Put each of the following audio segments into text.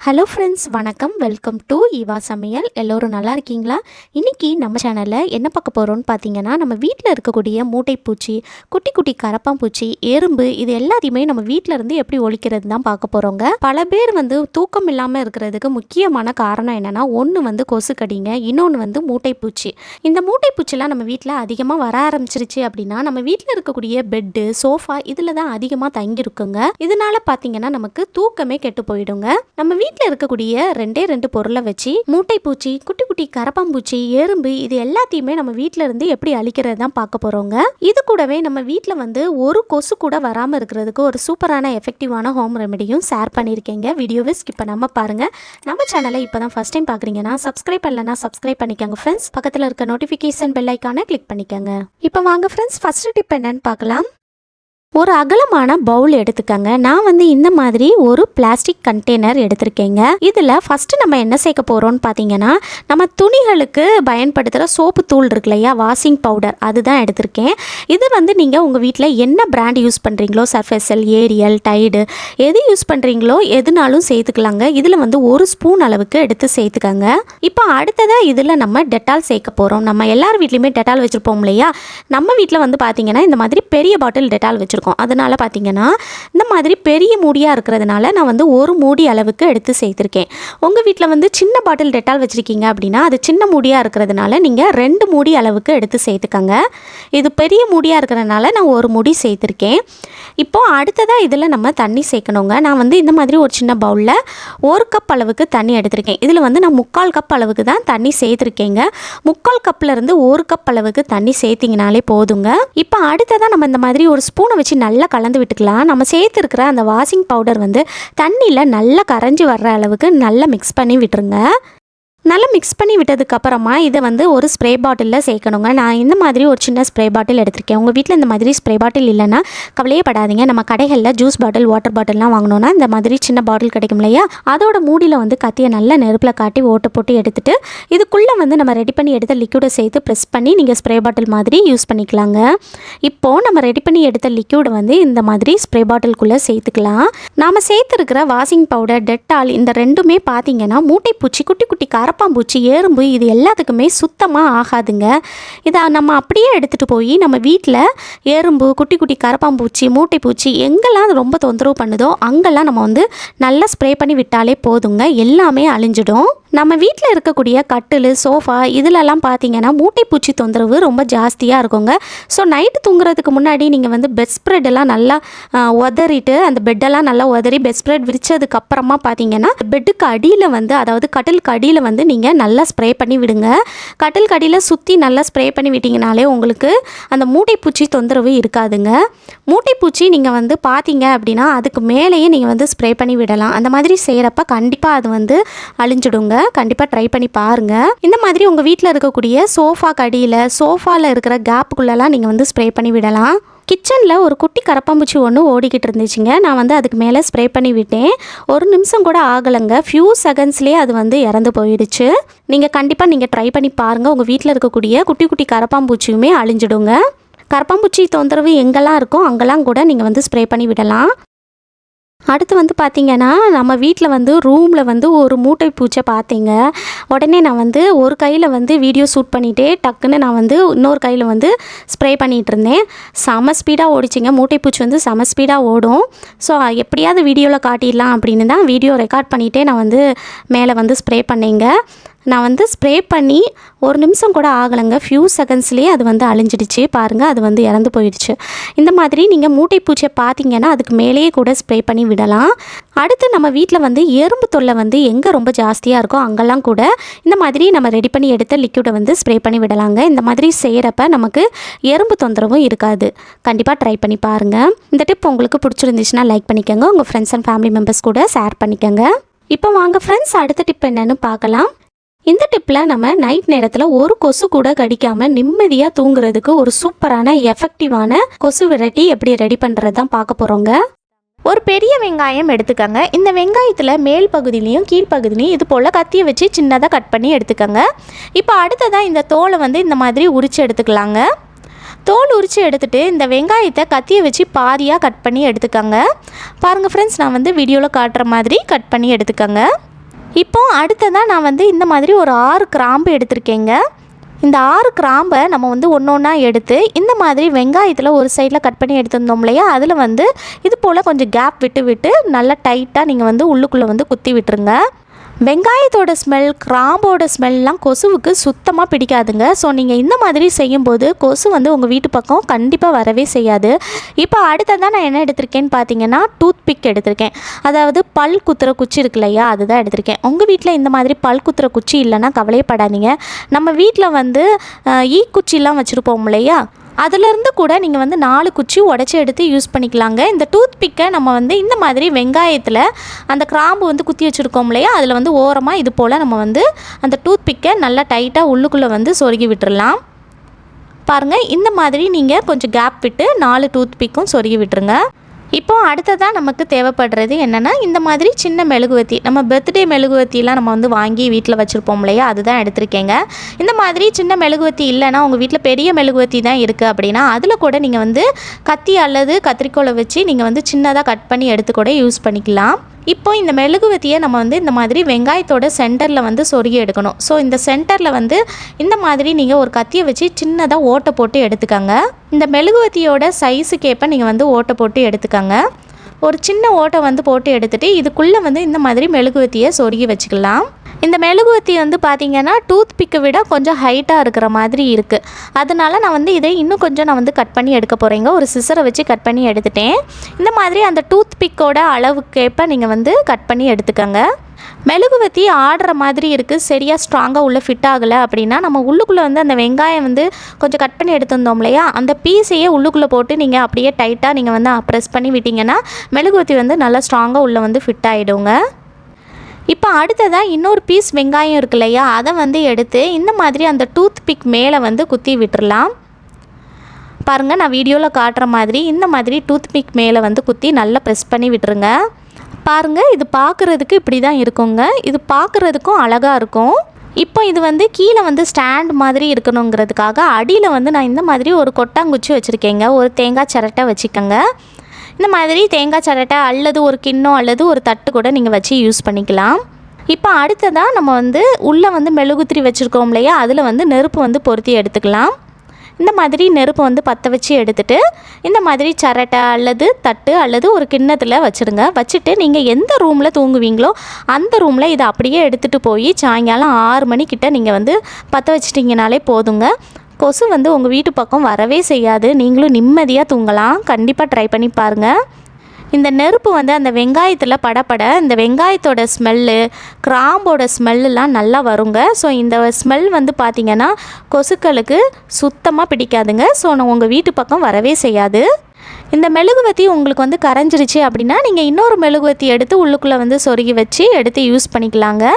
Hello friends, வணக்கம். Welcome to Eva சமையல். எல்லோரும் நல்லா இருக்கீங்களா? இன்றைக்கி நம்ம சேனலில் என்ன பார்க்க போகிறோன்னு பார்த்தீங்கன்னா, நம்ம வீட்டில் இருக்கக்கூடிய மூட்டைப்பூச்சி, குட்டி குட்டி கரப்பாம்பூச்சி, எறும்பு இது எல்லாத்தையுமே நம்ம வீட்டில் இருந்து எப்படி ஒழிக்கிறது தான் பார்க்க போகிறோங்க. பல பேர் தூக்கம் இல்லாமல் இருக்கிறதுக்கு முக்கியமான காரணம் என்னென்னா, ஒன்று கொசுக்கடிங்க, இன்னொன்று மூட்டைப்பூச்சி. இந்த மூட்டைப்பூச்சிலாம் நம்ம வீட்டில் அதிகமாக வர ஆரம்பிச்சிருச்சு அப்படின்னா, நம்ம வீட்டில் இருக்கக்கூடிய பெட்டு, சோஃபா இதில் தான் அதிகமாக தங்கியிருக்குங்க. இதனால் பார்த்தீங்கன்னா நமக்கு தூக்கமே கெட்டு போயிடுங்க. நம்ம வீட்டில் இருக்கக்கூடிய ரெண்டு பொருளை வச்சு மூட்டைப்பூச்சி, குட்டி குட்டி கரப்பாம்பூச்சி, எறும்பு இது எல்லாத்தையுமே நம்ம வீட்டில இருந்து எப்படி அழிக்கிறது தான் பார்க்க போறோங்க. இது கூடவே நம்ம வீட்டில் ஒரு கொசு கூட வராமல் இருக்கிறதுக்கு ஒரு சூப்பரான எஃபெக்டிவான ஹோம் ரெமெடியும் ஷேர் பண்ணியிருக்கேங்க. வீடியோவை ஸ்கிப் பண்ணாம பாருங்க. நம்ம சேனலை இப்போதான் ஃபர்ஸ்ட் டைம் பார்க்குறீங்கன்னா சப்ஸ்கிரைப் பண்ணலன்னா சப்ஸ்கிரைப் பண்ணிக்கோங்க ஃப்ரெண்ட்ஸ். பக்கத்தில் இருக்க நோட்டிஃபிகேஷன் பெல் ஐக்கானை கிளிக் பண்ணிக்கோங்க. இப்போ வாங்க ஃப்ரெண்ட்ஸ், ஃபர்ஸ்ட் டிப் என்னன்னு பார்க்கலாம். ஒரு அகலமான பவுல் எடுத்துக்கங்க. நான் இந்த மாதிரி ஒரு பிளாஸ்டிக் கண்டெய்னர் எடுத்திருக்கேங்க. இதில் ஃபஸ்ட்டு நம்ம என்ன சேர்க்க போகிறோம்னு பார்த்தீங்கன்னா, நம்ம துணிகளுக்கு பயன்படுத்துகிற சோப்பு தூள் இருக்கு இல்லையா, வாஷிங் பவுடர், அதுதான் எடுத்திருக்கேன். இது நீங்கள் உங்கள் வீட்டில் என்ன பிராண்ட் யூஸ் பண்ணுறீங்களோ, சர்ஃபெக்சல், ஏரியல், டைடு எது யூஸ் பண்ணுறீங்களோ எதுனாலும் சேர்த்துக்கலாங்க. இதில் ஒரு ஸ்பூன் அளவுக்கு எடுத்து சேர்த்துக்கங்க. இப்போ அடுத்ததாக இதில் நம்ம டெட்டால் சேர்க்க போகிறோம். நம்ம எல்லார் வீட்லேயுமே டெட்டால் வச்சுருப்போம் இல்லையா. நம்ம வீட்டில் பார்த்தீங்கன்னா இந்த மாதிரி பெரிய பாட்டில் டெட்டால் வச்சுருக்கோம். அதனால் பார்த்தீங்கன்னா இந்த மாதிரி பெரிய மூடியாக இருக்கிறதுனால நான் ஒரு மூடி அளவுக்கு எடுத்து சேர்த்துருக்கேன். உங்கள் வீட்டில் சின்ன பாட்டில் டெட்டால் வச்சுருக்கீங்க அப்படின்னா அது சின்ன மூடியாக இருக்கிறதுனால நீங்கள் 2 மூடி அளவுக்கு எடுத்து சேர்த்துக்கங்க. இது பெரிய மூடியாக இருக்கிறதுனால நான் ஒரு மூடி சேர்த்துருக்கேன். இப்போது அடுத்ததாக இதில் நம்ம தண்ணி சேர்க்கணுங்க. நான் இந்த மாதிரி ஒரு சின்ன பவுலில் 1 கப் அளவுக்கு தண்ணி எடுத்திருக்கேன். இதில் நான் 3/4 கப் அளவுக்கு தான் தண்ணி சேர்த்துருக்கேங்க. 3/4 கப்லேருந்து 1 கப் அளவுக்கு தண்ணி சேர்த்திங்கனாலே போதுங்க. இப்போ அடுத்ததாக நம்ம இந்த மாதிரி ஒரு ஸ்பூனை வச்சு நல்லா கலந்து விட்டுக்கலாம். நம்ம சேர்த்துருக்கிற அந்த வாஷிங் பவுடர் தண்ணியில் நல்லா கரைஞ்சி வர்ற அளவுக்கு நல்லா மிக்ஸ் பண்ணி விட்டுருங்க. நல்லா மிக்ஸ் பண்ணி விட்டதுக்கப்புறமா இதை ஒரு ஸ்ப்ரே பாட்டிலில் சேர்க்கணுங்க. நான் இந்த மாதிரி ஒரு சின்ன ஸ்ப்ரே பாட்டில் எடுத்திருக்கேன். உங்கள் வீட்டில் இந்த மாதிரி ஸ்ப்ரே பாட்டில் இல்லைன்னா கவலையே படாதீங்க. நம்ம கடைகளில் ஜூஸ் பாட்டில், வாட்டர் பாட்டில்லாம் வாங்கினோன்னா இந்த மாதிரி சின்ன பாட்டில் கிடைக்கும் இல்லையா, அதோட மூடியில் கத்தியை நல்லா நெருப்பில் காட்டி ஓட்டு போட்டு எடுத்துகிட்டு இதுக்குள்ளே நம்ம ரெடி பண்ணி எடுத்த லிக்யூடை சேர்த்து ப்ரெஸ் பண்ணி நீங்கள் ஸ்ப்ரே பாட்டில் மாதிரி யூஸ் பண்ணிக்கலாங்க. இப்போது நம்ம ரெடி பண்ணி எடுத்த லிக்யூடை இந்த மாதிரி ஸ்ப்ரே பாட்டிலுக்குள்ளே சேர்த்துக்கலாம். நாம் சேர்த்துருக்கிற வாஷிங் பவுடர், டெட்டால் இந்த ரெண்டுமே பார்த்தீங்கன்னா மூட்டைப்பூச்சி, குட்டி குட்டி கரப்பாம்பூச்சி, எறும்பு இது எல்லாத்துக்குமே சுத்தமாக ஆகாதுங்க. இதை நம்ம அப்படியே எடுத்துகிட்டு போய் நம்ம வீட்டில் எறும்பு, குட்டி குட்டி கரப்பாம்பூச்சி, மூட்டைப்பூச்சி எங்கெல்லாம் ரொம்ப தொந்தரவு பண்ணுதோ அங்கெல்லாம் நம்ம நல்லா ஸ்ப்ரே பண்ணி விட்டாலே போதுங்க, எல்லாமே அழிஞ்சிடும். நம்ம வீட்டில் இருக்கக்கூடிய கட்டில், சோஃபா இதிலெல்லாம் பார்த்தீங்கன்னா மூட்டைப்பூச்சி தொந்தரவு ரொம்ப ஜாஸ்தியாக இருக்குங்க. ஸோ நைட்டு தூங்குறதுக்கு முன்னாடி நீங்கள் பெட் ஸ்ப்ரெட்டெல்லாம் நல்லா உதறிட்டு அந்த பெட்டெல்லாம் நல்லா உதறி பெட் ஸ்ப்ரெட் விரிச்சதுக்கப்புறமா பார்த்தீங்கன்னா பெட்டுக்கு அடியில் அதாவது கட்டிலுக்கு அடியில் நீங்கள் நல்லா ஸ்ப்ரே பண்ணி விடுங்க. கட்டிலுக்கு அடியில் சுற்றி நல்லா ஸ்ப்ரே பண்ணி விட்டிங்கனாலே உங்களுக்கு அந்த மூட்டைப்பூச்சி தொந்தரவு இருக்காதுங்க. மூட்டைப்பூச்சி நீங்கள் பார்த்தீங்க அப்படின்னா அதுக்கு மேலேயே நீங்கள் ஸ்ப்ரே பண்ணி விடலாம். அந்த மாதிரி செய்கிறப்ப கண்டிப்பாக அது அழிஞ்சிடுங்க. கண்டிப்பாக ட்ரை பண்ணி பாருங்கள். இந்த மாதிரி உங்கள் வீட்டில் இருக்கக்கூடிய சோஃபா கடியில், சோஃபாவில் இருக்கிற கேப்புக்குள்ளெல்லாம் நீங்கள் ஸ்ப்ரே பண்ணி விடலாம். கிச்சனில் ஒரு குட்டி கரப்பாம்பூச்சி ஒன்று ஓடிக்கிட்டு இருந்துச்சுங்க. நான் அதுக்கு மேலே ஸ்ப்ரே பண்ணி விட்டேன். 1 நிமிஷம் கூட ஆகலைங்க, ஃபியூ செகண்ட்ஸ்லேயே அது இறந்து போயிடுச்சு. நீங்கள் கண்டிப்பாக ட்ரை பண்ணி பாருங்கள். உங்கள் வீட்டில் இருக்கக்கூடிய குட்டி குட்டி கரப்பாம்பூச்சியுமே அழிஞ்சிடுங்க. கரப்பாம்பூச்சி தொந்தரவு எங்கெல்லாம் இருக்கோ அங்கெல்லாம் கூட நீங்கள் ஸ்ப்ரே பண்ணி விடலாம். அடுத்து பார்த்தீங்கன்னா நம்ம வீட்டில் ரூமில் ஒரு மூட்டைப்பூச்சை பார்த்தீங்க. உடனே நான் ஒரு கையில் வீடியோ ஷூட் பண்ணிகிட்டே டக்குன்னு நான் இன்னொரு கையில் ஸ்ப்ரே பண்ணிகிட்டு இருந்தேன். செம ஸ்பீடாக ஓடிச்சிங்க. மூட்டைப்பூச்சி செம ஸ்பீடாக ஓடும். ஸோ எப்படியாவது வீடியோவில் காட்டிடலாம் அப்படின்னு தான் வீடியோ ரெக்கார்ட் பண்ணிகிட்டே நான் மேலே ஸ்ப்ரே பண்ணேங்க. நான் ஸ்ப்ரே பண்ணி 1 நிமிஷம் கூட ஆகலைங்க, ஃபியூ செகண்ட்ஸ்லேயே அது அழிஞ்சிடுச்சு. பாருங்கள், அது இறந்து போயிடுச்சு. இந்த மாதிரி நீங்கள் மூட்டைப்பூச்சியை பார்த்தீங்கன்னா அதுக்கு மேலேயே கூட ஸ்ப்ரே பண்ணி விடலாம். அடுத்து நம்ம வீட்டில் எறும்பு தொல்லை எங்கே ரொம்ப ஜாஸ்தியாக இருக்கோ அங்கெல்லாம் கூட இந்த மாதிரி நம்ம ரெடி பண்ணி எடுத்த லிக்யூடை ஸ்ப்ரே பண்ணி விடலாங்க. இந்த மாதிரி செய்கிறப்ப நமக்கு எறும்பு தொந்தரவும் இருக்காது. கண்டிப்பாக ட்ரை பண்ணி பாருங்கள். இந்த டிப் உங்களுக்கு பிடிச்சிருந்துச்சுன்னா லைக் பண்ணிக்கோங்க. உங்கள் ஃப்ரெண்ட்ஸ் அண்ட் ஃபேமிலி மெம்பர்ஸ் கூட ஷேர் பண்ணிக்கோங்க. இப்போ வாங்க ஃப்ரெண்ட்ஸ், அடுத்த டிப் என்னென்னு பார்க்கலாம். இந்த டிப்பில் நம்ம நைட் நேரத்தில் ஒரு கொசு கூட கடிக்காமல் நிம்மதியாக தூங்குறதுக்கு ஒரு சூப்பரான எஃபெக்டிவான கொசு விரட்டி எப்படி ரெடி பண்ணுறது தான் பார்க்க போகிறோங்க. ஒரு பெரிய வெங்காயம் எடுத்துக்கங்க. இந்த வெங்காயத்தில் மேல் பகுதியிலையும் கீழ்ப்பகுதியிலையும் இது போல் கத்தியை வச்சு சின்னதாக கட் பண்ணி எடுத்துக்கங்க. இப்போ அடுத்ததாக இந்த தோலை இந்த மாதிரி உரித்து எடுத்துக்கலாங்க. தோல் உரித்து எடுத்துகிட்டு இந்த வெங்காயத்தை கத்தியை வச்சு பாதியாக கட் பண்ணி எடுத்துக்கங்க. பாருங்கள் ஃப்ரெண்ட்ஸ், நான் வீடியோவில் காட்டுற மாதிரி கட் பண்ணி எடுத்துக்கங்க. இப்போ அடுத்ததாக நான் வந்து இந்த மாதிரி ஒரு 6 கிராம்பு எடுத்திருக்கேங்க. இந்த 6 கிராம்பை நம்ம வந்து ஒன்று ஒன்றா எடுத்து இந்த மாதிரி வெங்காயத்தில் ஒரு சைடில் கட் பண்ணி எடுத்துருந்தோம் இல்லையா, அதில் வந்து இது போல் கொஞ்சம் கேப் விட்டு விட்டு நல்லா டைட்டாக நீங்கள் வந்து உள்ளுக்குள்ளே வந்து குத்தி விட்டுருங்க. வெங்காயத்தோட ஸ்மெல், கிராம்போட ஸ்மெல்லாம் கொசுவுக்கு சுத்தமாக பிடிக்காதுங்க. ஸோ நீங்கள் இந்த மாதிரி செய்யும்போது கொசு வந்து உங்கள் வீட்டு பக்கம் கண்டிப்பாக வரவே செய்யாது. இப்போ அடுத்ததாக நான் என்ன எடுத்திருக்கேன்னு பார்த்தீங்கன்னா, டூத் பிக் எடுத்திருக்கேன். அதாவது பல் குத்துற குச்சி இருக்கு இல்லையா, அதுதான் எடுத்திருக்கேன். உங்கள் வீட்டில் இந்த மாதிரி பல் குத்துற குச்சி இல்லைன்னா கவலையப்படாதீங்க. நம்ம வீட்டில் வந்து ஈக்குச்சிலாம் வச்சுருப்போம் இல்லையா, அதிலேருந்து கூட நீங்கள் வந்து 4 குச்சி உடச்சி எடுத்து யூஸ் பண்ணிக்கலாங்க. இந்த டூத் பிக்கை நம்ம வந்து இந்த மாதிரி வெங்காயத்தில் அந்த கிராம்பு வந்து குத்தி வச்சுருக்கோம் இல்லையா, அதில் வந்து ஓரமாக இது போல் நம்ம வந்து அந்த டூத் பிக்கை நல்லா டைட்டாக உள்ளுக்குள்ளே வந்து சொருகி விட்டுடலாம். பாருங்கள், இந்த மாதிரி நீங்கள் கொஞ்சம் கேப் விட்டு 4 டூத் பிக்கும் சொருகி விட்டுருங்க. இப்போ அடுத்ததாக நமக்கு தேவைப்படுறது என்னென்னா, இந்த மாதிரி சின்ன மெழுகுவத்தி, நம்ம பர்த்டே மெழுகுவத்திலாம் நம்ம வந்து வாங்கி வீட்டில் வச்சுருப்போம் இல்லையா, அதுதான் எடுத்திருக்கேங்க. இந்த மாதிரி சின்ன மெழுகுவத்தி இல்லைன்னா உங்கள் வீட்டில் பெரிய மெழுகுவத்தி தான் இருக்குது அப்படின்னா அதில் கூட நீங்கள் வந்து கத்தி அல்லது கத்திரிக்கோலை வச்சு நீங்கள் வந்து சின்னதாக கட் பண்ணி எடுத்து கூட யூஸ் பண்ணிக்கலாம். இப்போ இந்த மெழுகுவத்தியை நம்ம வந்து இந்த மாதிரி வெங்காயத்தோட சென்டரில் வந்து சொருகி எடுக்கணும். ஸோ இந்த சென்டரில் வந்து இந்த மாதிரி நீங்கள் ஒரு கத்தியை வச்சு சின்னதாக ஓட்டை போட்டு எடுத்துக்கோங்க. இந்த மெழுகுவத்தியோட சைஸுக்கேற்ப நீங்கள் வந்து ஓட்டை போட்டு எடுத்துக்கோங்க. ஒரு சின்ன ஓட்டை வந்து போட்டு எடுத்துகிட்டு இதுக்குள்ளே வந்து இந்த மாதிரி மெழுகுவத்தியை சொருகி வச்சுக்கலாம். இந்த மெழுகுவத்தி வந்து பார்த்திங்கன்னா டூத் பிக்கை விட கொஞ்சம் ஹைட்டாக இருக்கிற மாதிரி இருக்குது. அதனால நான் வந்து இதை இன்னும் கொஞ்சம் நான் வந்து கட் பண்ணி எடுக்க போகிறேங்க. ஒரு சிசரை வச்சு கட் பண்ணி எடுத்துட்டேன். இந்த மாதிரி அந்த டூத் பிக்கோட அளவுக்கேற்ப நீங்கள் வந்து கட் பண்ணி எடுத்துக்கோங்க. மெழுகுவத்தி ஆடுற மாதிரி இருக்குது, சரியாக ஸ்ட்ராங்காக உள்ளே ஃபிட் ஆகலை அப்படின்னா நம்ம உள்ளுக்குள்ளே வந்து அந்த வெங்காயம் வந்து கொஞ்சம் கட் பண்ணி எடுத்துருந்தோம் இல்லையா, அந்த பீஸையே உள்ளுக்குள்ளே போட்டு நீங்கள் அப்படியே டைட்டாக நீங்கள் வந்து ப்ரெஸ் பண்ணி விட்டிங்கன்னா மெழுகுவத்தி வந்து நல்லா ஸ்ட்ராங்காக உள்ளே வந்து ஃபிட் ஆகிடுங்க. இப்போ அடுத்ததாக இன்னொரு பீஸ் வெங்காயம் இருக்கு இல்லையா, அதை வந்து எடுத்து இந்த மாதிரி அந்த டூத் பிக் மேலே வந்து குத்தி விட்டுறலாம். பாருங்கள், நான் வீடியோவில் காட்டுற மாதிரி இந்த மாதிரி டூத் பிக் மேலே வந்து குத்தி நல்லா ப்ரெஸ் பண்ணி விட்டுருங்க. பாருங்கள், இது பார்க்குறதுக்கு இப்படி தான் இருக்குங்க. இது பார்க்குறதுக்கும் அழகாக இருக்கும். இப்போ இது வந்து கீழே வந்து ஸ்டாண்ட் மாதிரி இருக்கணுங்கிறதுக்காக அடியில் வந்து நான் இந்த மாதிரி ஒரு கொட்டாங்குச்சி வச்சுருக்கேங்க. ஒரு தேங்காய் சிரட்டை வச்சுக்கோங்க. இந்த மாதிரி தேங்காய் சிரட்டை அல்லது ஒரு கிண்ணம் அல்லது ஒரு தட்டு கூட நீங்கள் வச்சு யூஸ் பண்ணிக்கலாம். இப்போ அடுத்ததாக நம்ம வந்து உள்ளே வந்து மெழுகுத்திரி வச்சுருக்கோம் இல்லையா, அதில் வந்து நெருப்பு வந்து பொருத்தி எடுத்துக்கலாம். இந்த மாதிரி நெருப்பு வந்து பற்ற வச்சு எடுத்துகிட்டு இந்த மாதிரி சிரட்டை அல்லது தட்டு அல்லது ஒரு கிண்ணத்தில் வச்சுருங்க. வச்சுட்டு நீங்கள் எந்த ரூமில் தூங்குவீங்களோ அந்த ரூமில் இதை அப்படியே எடுத்துகிட்டு போய் சாயங்காலம் 6 மணிக்கிட்ட நீங்கள் வந்து பற்ற வச்சிட்டிங்கனாலே போதுங்க. கொசு வந்து உங்கள் வீட்டு பக்கம் வரவே செய்யாது. நீங்களும் நிம்மதியாக தூங்கலாம். கண்டிப்பாக ட்ரை பண்ணி பாருங்கள். இந்த நெருப்பு வந்து அந்த வெங்காயத்தில் படப்பட இந்த வெங்காயத்தோட ஸ்மெல்லு, கிராம்போட ஸ்மெல்லாம் நல்லா வருங்க. ஸோ இந்த ஸ்மெல் வந்து பார்த்திங்கன்னா கொசுக்களுக்கு சுத்தமாக பிடிக்காதுங்க. ஸோ உங்கள் வீட்டு பக்கம் வரவே செய்யாது. இந்த மெழுகுவத்தி உங்களுக்கு வந்து கரைஞ்சிருச்சு அப்படின்னா நீங்கள் இன்னொரு மெழுகுவத்தி எடுத்து உள்ளுக்குள்ளே வந்து சொருகி வச்சு எடுத்து யூஸ் பண்ணிக்கலாங்க.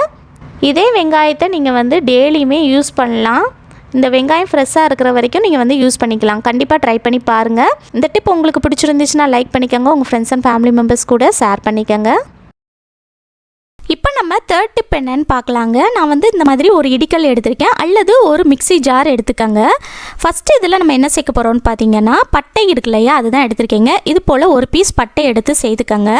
இதே வெங்காயத்தை நீங்கள் வந்து டெய்லியுமே யூஸ் பண்ணலாம். இந்த வெங்காயம் ஃப்ரெஷ்ஷாக இருக்கிற வரைக்கும் நீங்கள் வந்து யூஸ் பண்ணிக்கலாம். கண்டிப்பாக ட்ரை பண்ணி பாருங்கள். இந்த டிப் உங்களுக்கு பிடிச்சிருந்துச்சுன்னா லைக் பண்ணிக்கோங்க. உங்கள் ஃப்ரெண்ட்ஸ் அண்ட் ஃபேமிலி மெம்பர்ஸ் கூட ஷேர் பண்ணிக்கோங்க. இப்போ நம்ம தேர்ட் டிப் என்னன்னு பார்க்கலாங்க. நான் வந்து இந்த மாதிரி ஒரு இடிக்கல் எடுத்திருக்கேன் அல்லது ஒரு மிக்சி ஜார் எடுத்துக்கோங்க. ஃபஸ்ட்டு இதில் நம்ம என்ன சேர்க்க போகிறோம்னு பார்த்தீங்கன்னா பட்டை இருக்கு இல்லையா, அதுதான் எடுத்திருக்கேங்க. இது போல் ஒரு பீஸ் பட்டை எடுத்து சேர்த்துக்கோங்க.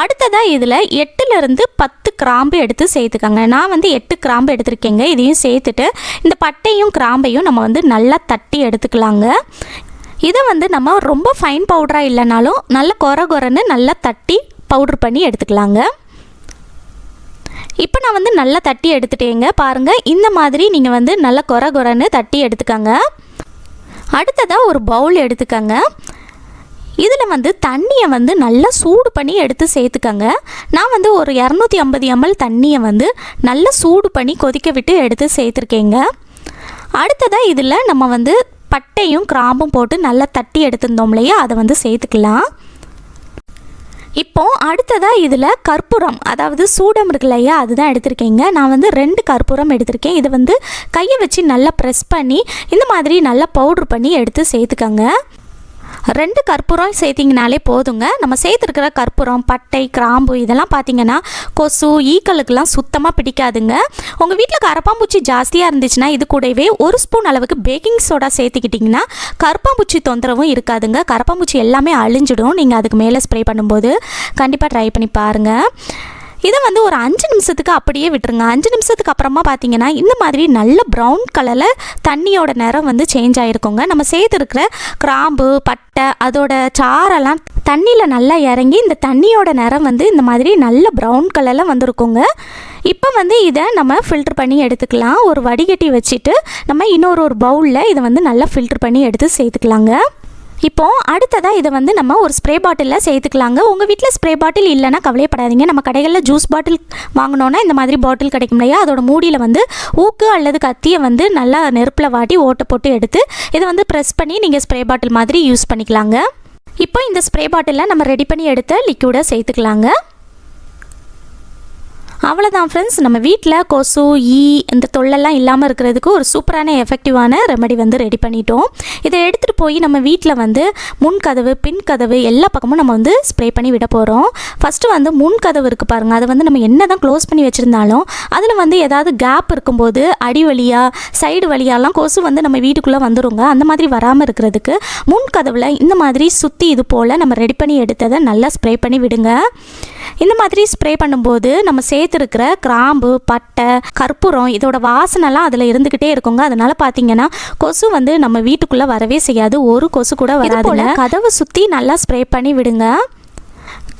அடுத்ததாக இதில் 8லேருந்து 10 கிராம்பு எடுத்து சேர்த்துக்கோங்க. நான் வந்து 8 கிராம்பு எடுத்திருக்கேங்க. இதையும் சேர்த்துட்டு இந்த பட்டையும் கிராம்பையும் நம்ம வந்து நல்லா தட்டி எடுத்துக்கலாங்க. இதை வந்து நம்ம ரொம்ப ஃபைன் பவுடராக இல்லைனாலும் நல்ல கொரன்னு நல்லா தட்டி பவுட்ரு பண்ணி எடுத்துக்கலாங்க. இப்போ நான் வந்து நல்லா தட்டி எடுத்துட்டேங்க. பாருங்கள், இந்த மாதிரி நீங்கள் வந்து நல்லா கொரன்னு தட்டி எடுத்துக்கோங்க. அடுத்ததாக ஒரு பவுல் எடுத்துக்கோங்க. இதில் வந்து தண்ணியை வந்து நல்லா சூடு பண்ணி எடுத்து சேர்த்துக்கோங்க. நான் வந்து ஒரு 250 ml தண்ணியை வந்து நல்லா சூடு பண்ணி கொதிக்க விட்டு எடுத்து சேர்த்துருக்கேங்க. அடுத்ததாக இதில் நம்ம வந்து பட்டையும் கிராம்பும் போட்டு நல்லா தட்டி எடுத்துருந்தோம் இல்லையா, அதை வந்து சேர்த்துக்கலாம். இப்போ அடுத்ததாக இதில் கற்பூரம், அதாவது சூடம் இருக்கு இல்லையா, அதுதான் எடுத்திருக்கேங்க. நான் வந்து 2 கற்பூரம் எடுத்திருக்கேன். இதை வந்து கையை வச்சு நல்லா ப்ரெஸ் பண்ணி இந்த மாதிரி நல்லா பவுட்ரு பண்ணி எடுத்து சேர்த்துக்கோங்க. 2 கற்பூரம் சேர்த்திங்கனாலே போதுங்க. நம்ம சேர்த்துருக்கிற கற்பூரம், பட்டை, கிராம்பு இதெல்லாம் பார்த்திங்கன்னா கொசு, ஈக்களுக்கெல்லாம் சுத்தமாக பிடிக்காதுங்க. உங்கள் வீட்டில் கரப்பாம்பூச்சி ஜாஸ்தியாக இருந்துச்சுன்னா இது கூடவே 1 ஸ்பூன் அளவுக்கு பேக்கிங் சோடா சேர்த்துக்கிட்டிங்கன்னா கரப்பாம்பூச்சி தொந்தரவும் இருக்காதுங்க. கரப்பாம்பூச்சி எல்லாமே அழிஞ்சிடும் நீங்கள் அதுக்கு மேலே ஸ்ப்ரே பண்ணும்போது. கண்டிப்பாக ட்ரை பண்ணி பாருங்கள். இதை வந்து ஒரு 5 நிமிஷத்துக்கு அப்படியே விட்டுருங்க. 5 நிமிஷத்துக்கு அப்புறமா பார்த்தீங்கன்னா இந்த மாதிரி நல்ல ப்ரௌன் கலரில் தண்ணியோட நிறம் வந்து சேஞ்ச் ஆகிருக்குங்க. நம்ம சேர்த்துருக்கிற கிராம்பு, பட்டை, அதோட சாரெல்லாம் தண்ணியில் நல்லா இறங்கி இந்த தண்ணியோட நிறம் வந்து இந்த மாதிரி நல்ல ப்ரௌன் கலரில் வந்துருக்குங்க. இப்போ வந்து இதை நம்ம ஃபில்டர் பண்ணி எடுத்துக்கலாம். ஒரு வடிகட்டி வச்சுட்டு நம்ம இன்னொரு பவுலில் இதை வந்து நல்லா ஃபில்டர் பண்ணி எடுத்து சேர்த்துக்கலாங்க. இப்போது அடுத்ததாக இதை வந்து நம்ம ஒரு ஸ்ப்ரே பாட்டிலில் சேர்த்துக்கலாங்க. உங்கள் வீட்டில் ஸ்ப்ரே பாட்டில் இல்லைன்னா கவலைப்படாதீங்க. நம்ம கடைகளில் ஜூஸ் பாட்டில் வாங்கினோன்னா இந்த மாதிரி பாட்டில் கிடைக்கும் இல்லையா, அதோட மூடியில் வந்து ஊக்கு அல்லது கத்தியை வந்து நல்லா நெருப்பில் வாட்டி ஓட்டை போட்டு எடுத்து இதை வந்து ப்ரெஸ் பண்ணி நீங்கள் ஸ்ப்ரே பாட்டில் மாதிரி யூஸ் பண்ணிக்கலாங்க. இப்போ இந்த ஸ்ப்ரே பாட்டிலில் நம்ம ரெடி பண்ணி எடுத்த லிக்விடை சேர்த்துக்கலாங்க. அவ்வளோதான் ஃப்ரெண்ட்ஸ், நம்ம வீட்டில் கொசு, ஈ இந்த தொல்லெல்லாம் இல்லாமல் இருக்கிறதுக்கு ஒரு சூப்பரான எஃபெக்டிவான ரெமெடி வந்து ரெடி பண்ணிட்டோம். இதை எடுத்துகிட்டு போய் நம்ம வீட்டில் வந்து முன்கதவு, பின்கதவு எல்லா பக்கமும் நம்ம வந்து ஸ்ப்ரே பண்ணி விட போகிறோம். ஃபஸ்ட்டு வந்து முன்கதவு இருக்குது பாருங்கள், அதை வந்து நம்ம என்ன தான் க்ளோஸ் பண்ணி வச்சுருந்தாலும் அதில் வந்து ஏதாவது கேப் இருக்கும்போது அடி வழியாக, சைடு வழியாலாம் கொசு வந்து நம்ம வீட்டுக்குள்ளே வந்துடுங்க. அந்த மாதிரி வராமல் இருக்கிறதுக்கு முன்கதவில் இந்த மாதிரி சுற்றி இது போல் நம்ம ரெடி பண்ணி எடுத்ததை நல்லா ஸ்ப்ரே பண்ணி விடுங்க. இந்த மாதிரி ஸ்ப்ரே பண்ணும்போது நம்ம சேர்த்துருக்கிற கிராம்பு, பட்டை, கற்பூரம் இதோட வாசனைலாம் அதில் இருந்துக்கிட்டே இருக்குங்க. அதனால பார்த்தீங்கன்னா கொசு வந்து நம்ம வீட்டுக்குள்ளே வரவே செய்யாது. ஒரு கொசு கூட வராதுல. கதவை சுற்றி நல்லா ஸ்ப்ரே பண்ணி விடுங்க.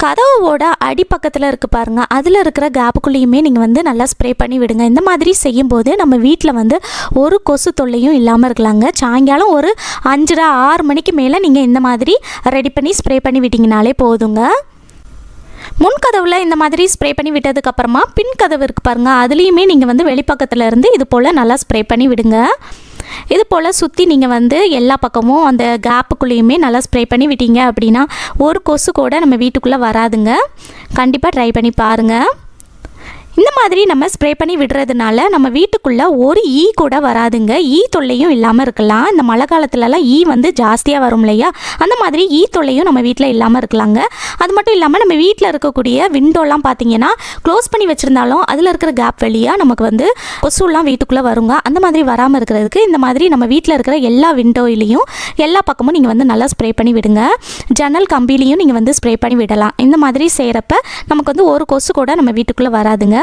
கதவோட அடிப்பக்கத்தில் இருக்குது பாருங்கள், அதில் இருக்கிற கேப்புக்குள்ளேயுமே நீங்கள் வந்து நல்லா ஸ்ப்ரே பண்ணி விடுங்க. இந்த மாதிரி செய்யும்போது நம்ம வீட்டில் வந்து ஒரு கொசு தொல்லையும் இல்லாமல் இருக்கலாங்க. சாயங்காலம் ஒரு 5:30, 6 மணிக்கு மேலே நீங்கள் இந்த மாதிரி ரெடி பண்ணி ஸ்ப்ரே பண்ணி விட்டிங்கனாலே போதுங்க. முன்கதவில் இந்த மாதிரி ஸ்ப்ரே பண்ணி விட்டதுக்கப்புறமா பின்கதவு இருக்குது பாருங்கள், அதுலேயுமே நீங்கள் வந்து வெளிப்பக்கத்தில் இருந்து இது போல் நல்லா ஸ்ப்ரே பண்ணி விடுங்க. இது போல் சுற்றி நீங்கள் வந்து எல்லா பக்கமும் அந்த கேப்புக்குள்ளேயுமே நல்லா ஸ்ப்ரே பண்ணி விட்டீங்க அப்படின்னா ஒரு கொசு கூட நம்ம வீட்டுக்குள்ளே வராதுங்க. கண்டிப்பாக ட்ரை பண்ணி பாருங்கள். இந்த மாதிரி நம்ம ஸ்ப்ரே பண்ணி விடுறதுனால நம்ம வீட்டுக்குள்ளே ஒரு ஈ கூட வராதுங்க. ஈ தொல்லையும் இல்லாமல் இருக்கலாம். இந்த மழை காலத்துலலாம் ஈ வந்து ஜாஸ்தியாக வரும் இல்லையா, அந்த மாதிரி ஈ தொல்லையும் நம்ம வீட்டில் இல்லாமல் இருக்கலாங்க. அது மட்டும் இல்லாமல் நம்ம வீட்டில் இருக்கக்கூடிய விண்டோலாம் பார்த்தீங்கன்னா க்ளோஸ் பண்ணி வச்சுருந்தாலும் அதில் இருக்கிற கேப் வழியாக நமக்கு வந்து கொசுலாம் வீட்டுக்குள்ளே வருங்க. அந்த மாதிரி வராமல் இருக்கிறதுக்கு இந்த மாதிரி நம்ம வீட்டில் இருக்கிற எல்லா விண்டோயிலையும் எல்லா பக்கமும் நீங்கள் வந்து நல்லா ஸ்ப்ரே பண்ணி விடுங்க. ஜன்னல் கம்பிலையும் நீங்கள் வந்து ஸ்ப்ரே பண்ணி விடலாம். இந்த மாதிரி செய்கிறப்ப நமக்கு வந்து ஒரு கொசு கூட நம்ம வீட்டுக்குள்ளே வராதுங்க.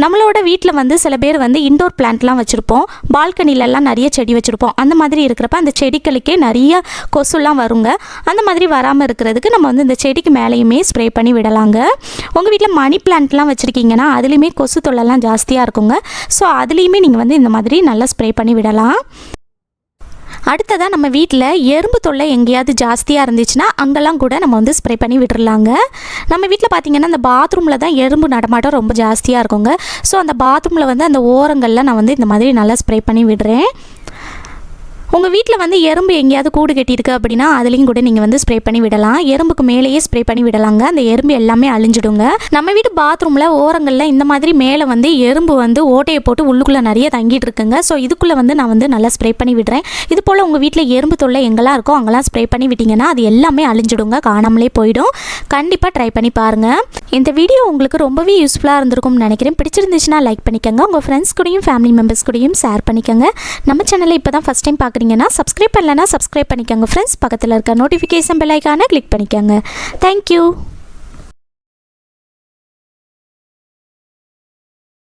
நம்மளோட வீட்டில் வந்து சில பேர் வந்து இன்டோர் பிளான்ட்லாம் வச்சுருப்போம், பால்கனிலெல்லாம் நிறைய செடி வச்சுருப்போம். அந்த மாதிரி இருக்கிறப்ப அந்த செடிகளுக்கே நிறைய கொசுலாம் வருங்க. அந்த மாதிரி வராமல் இருக்கிறதுக்கு நம்ம வந்து இந்த செடிக்கு மேலேயுமே ஸ்ப்ரே பண்ணி விடலாங்க. உங்கள் வீட்டில் மணி பிளான்ட்லாம் வச்சுருக்கீங்கன்னா அதுலேயுமே கொசு தொல்லைலாம் ஜாஸ்தியாக இருக்குங்க. ஸோ அதுலேயுமே நீங்கள் வந்து இந்த மாதிரி நல்லா ஸ்ப்ரே பண்ணி விடலாம். அடுத்ததாக நம்ம வீட்டில் எறும்பு தொல்லை எங்கேயாவது ஜாஸ்தியாக இருந்துச்சுன்னா அங்கெல்லாம் கூட நம்ம வந்து ஸ்ப்ரே பண்ணி விட்டுறலாங்க. நம்ம வீட்டில் பார்த்திங்கன்னா அந்த பாத்ரூமில் தான் எறும்பு நடமாட்டம் ரொம்ப ஜாஸ்தியாக இருக்குங்க. ஸோ அந்த பாத்ரூமில் வந்து அந்த ஓரங்களில் நான் வந்து இந்த மாதிரி நல்லா ஸ்ப்ரே பண்ணி விடுறேன். உங்கள் வீட்டில் வந்து எறும்பு எங்கேயாவது கூடு கட்டியிருக்கு அப்படின்னா அதுலேயும் கூட நீங்கள் வந்து ஸ்ப்ரே பண்ணி விடலாம். எறும்புக்கு மேலேயே ஸ்ப்ரே பண்ணி விடலாங்க. அந்த எறும்பு எல்லாமே அழிஞ்சிடுங்க. நம்ம வீட்டு பாத்ரூமில் ஓரங்களில் இந்த மாதிரி மேலே வந்து எறும்பு வந்து ஓட்டையை போட்டு உள்ளுக்குள்ளே நிறைய தங்கிட்டு இருக்குங்க. ஸோ இதுக்குள்ளே வந்து நான் வந்து நல்லா ஸ்ப்ரே பண்ணி விடுறேன். இது போல் உங்கள் வீட்டில் எறும்பு தொல்லை எங்கெல்லாம் இருக்கோ அங்கெல்லாம் ஸ்ப்ரே பண்ணி விட்டிங்கன்னா அது எல்லாமே அழிஞ்சிடுங்க, காணாமலே போயிடும். கண்டிப்பாக ட்ரை பண்ணி பாருங்கள். இந்த வீடியோ உங்களுக்கு ரொம்பவே யூஸ்ஃபுல்லாக இருந்திருக்கும்னு நினைக்கிறேன். பிடிச்சிருந்துச்சுன்னா லைக் பண்ணிக்கோங்க. உங்கள் ஃப்ரெண்ட்ஸ் கூடயும் ஃபேமிலி மெம்பர்ஸ் கூடயும் ஷேர் பண்ணிக்கோங்க. நம்ம சேனலை இப்போ தான் ஃபஸ்ட் டைம் பார்க்குறீங்கன்னா சப்ஸ்கிரைப் பண்ணலன்னா சப்ஸ்கிரைப் பண்ணிக்கோங்க ஃப்ரெண்ட்ஸ். பக்கத்தில் இருக்க நோட்டிஃபிகேஷன் பெல் ஐகானை கிளிக் பண்ணிக்கோங்க. தேங்க்யூ.